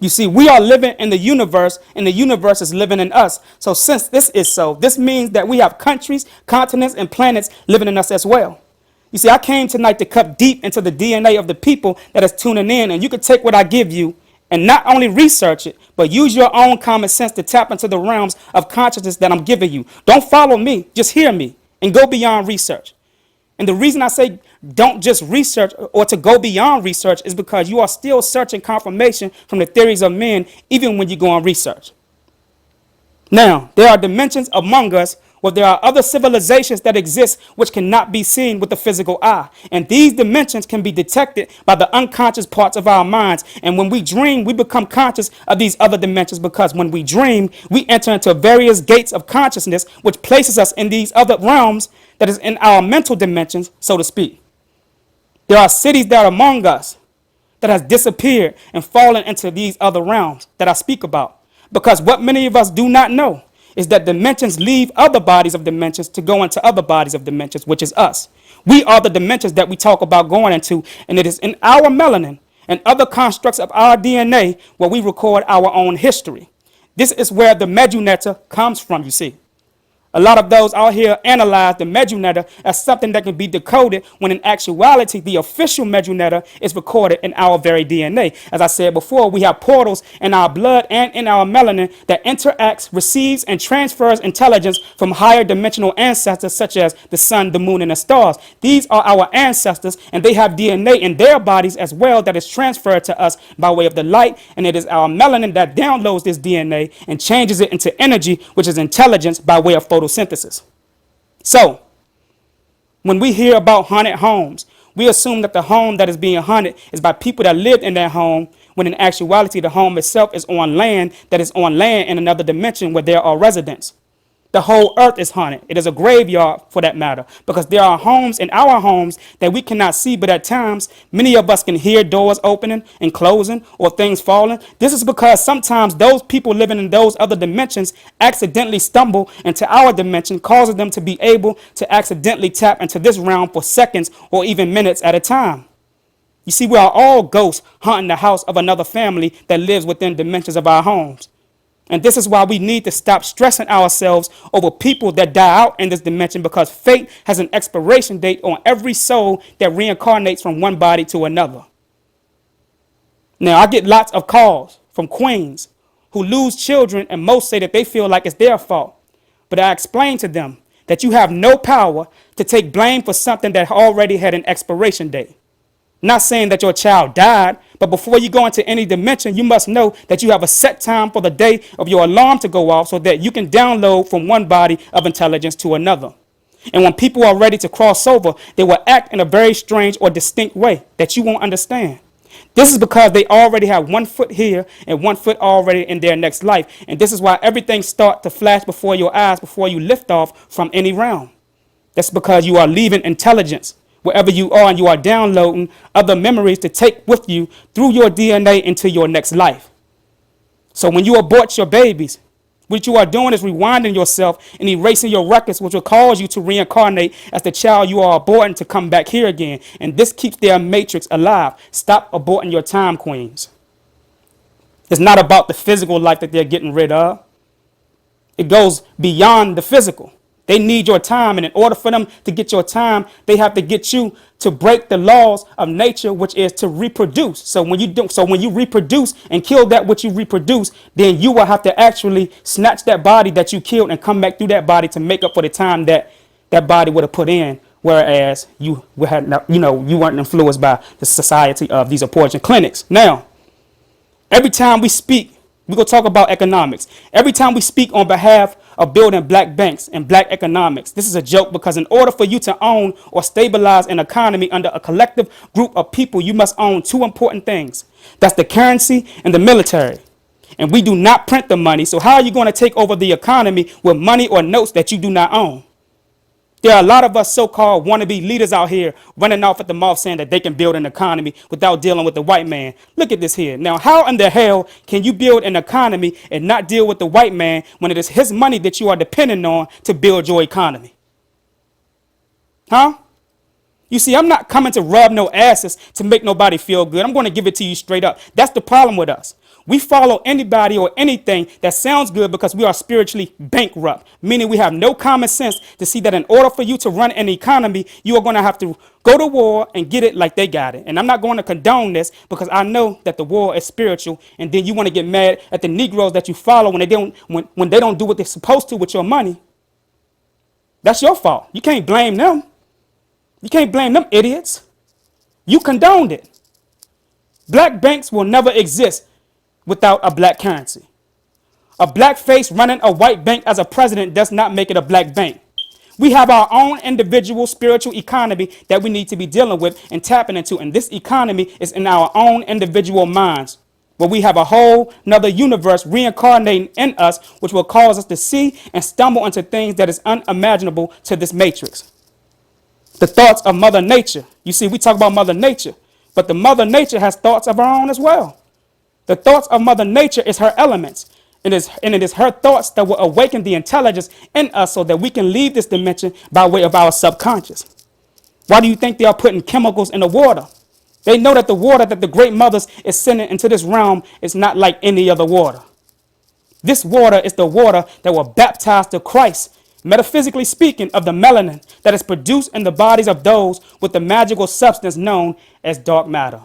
You see, we are living in the universe, and the universe is living in us. So since this is so, this means that we have countries, continents, and planets living in us as well. You see, I came tonight to cut deep into the DNA of the people that is tuning in, and you can take what I give you and not only research it, but use your own common sense to tap into the realms of consciousness that I'm giving you. Don't follow me, just hear me and go beyond research. And the reason I say don't just research or to go beyond research is because you are still searching confirmation from the theories of men, even when you go on research. Now, there are dimensions among us where there are other civilizations that exist which cannot be seen with the physical eye. And these dimensions can be detected by the unconscious parts of our minds. And when we dream, we become conscious of these other dimensions, because when we dream, we enter into various gates of consciousness, which places us in these other realms that is in our mental dimensions, so to speak. There are cities that are among us that has disappeared and fallen into these other realms that I speak about. Because what many of us do not know is that dimensions leave other bodies of dimensions to go into other bodies of dimensions, which is us. We are the dimensions that we talk about going into, and it is in our melanin and other constructs of our DNA where we record our own history. This is where the meduneta comes from, you see. A lot of those out here analyze the meduneta as something that can be decoded, when in actuality, the official meduneta is recorded in our very DNA. As I said before, we have portals in our blood and in our melanin that interacts, receives, and transfers intelligence from higher dimensional ancestors such as the sun, the moon, and the stars. These are our ancestors, and they have DNA in their bodies as well that is transferred to us by way of the light, and it is our melanin that downloads this DNA and changes it into energy, which is intelligence by way of photosynthesis. So, when we hear about haunted homes, we assume that the home that is being haunted is by people that lived in that home, when in actuality the home itself is on land that is on land in another dimension where there are residents. The whole earth is haunted. It is a graveyard, for that matter, because there are homes in our homes that we cannot see, but at times many of us can hear doors opening and closing or things falling. This is because sometimes those people living in those other dimensions accidentally stumble into our dimension, causing them to be able to accidentally tap into this realm for seconds or even minutes at a time. You see, we are all ghosts haunting the house of another family that lives within dimensions of our homes. And this is why we need to stop stressing ourselves over people that die out in this dimension, because fate has an expiration date on every soul that reincarnates from one body to another. Now, I get lots of calls from queens who lose children, and most say that they feel like it's their fault. But I explain to them that you have no power to take blame for something that already had an expiration date. Not saying that your child died, but before you go into any dimension, you must know that you have a set time for the day of your alarm to go off, so that you can download from one body of intelligence to another. And when people are ready to cross over, they will act in a very strange or distinct way that you won't understand. This is because they already have 1 foot here and 1 foot already in their next life. And this is why everything starts to flash before your eyes before you lift off from any realm. That's because you are leaving intelligence wherever you are, and you are downloading other memories to take with you through your DNA into your next life. So when you abort your babies, what you are doing is rewinding yourself and erasing your records, which will cause you to reincarnate as the child you are aborting to come back here again. And this keeps their matrix alive. Stop aborting your time, queens. It's not about the physical life that they're getting rid of. It goes beyond the physical. They need your time, and in order for them to get your time, they have to get you to break the laws of nature, which is to reproduce. So when you reproduce and kill that which you reproduce, then you will have to actually snatch that body that you killed and come back through that body to make up for the time that that body would have put in. Whereas you weren't influenced by the society of these abortion clinics. Now, every time we speak, we're going to talk about economics. Every time we speak on behalf of building black banks and black economics, this is a joke, because in order for you to own or stabilize an economy under a collective group of people, you must own 2 important things. That's the currency and the military. And we do not print the money. So how are you going to take over the economy with money or notes that you do not own? There are a lot of us so-called wannabe leaders out here running off at the mouth saying that they can build an economy without dealing with the white man. Look at this here. Now, how in the hell can you build an economy and not deal with the white man when it is his money that you are depending on to build your economy? Huh? You see, I'm not coming to rub no asses to make nobody feel good. I'm going to give it to you straight up. That's the problem with us. We follow anybody or anything that sounds good because we are spiritually bankrupt, meaning we have no common sense to see that in order for you to run an economy, you are going to have to go to war and get it like they got it. And I'm not going to condone this because I know that the war is spiritual, and then you want to get mad at the Negroes that you follow when they don't do what they're supposed to with your money. That's your fault. You can't blame them. You can't blame them idiots. You condoned it. Black banks will never exist without a black currency. A black face running a white bank as a president does not make it a black bank. We have our own individual spiritual economy that we need to be dealing with and tapping into. And this economy is in our own individual minds, where we have a whole nother universe reincarnating in us, which will cause us to see and stumble into things that is unimaginable to this matrix. The thoughts of Mother Nature. You see, we talk about Mother Nature, but the Mother Nature has thoughts of her own as well. The thoughts of Mother Nature is her elements. And it is her thoughts that will awaken the intelligence in us so that we can leave this dimension by way of our subconscious. Why do you think they are putting chemicals in the water? They know that the water that the great mothers is sending into this realm is not like any other water. This water is the water that will baptize to Christ, metaphysically speaking, of the melanin that is produced in the bodies of those with the magical substance known as dark matter.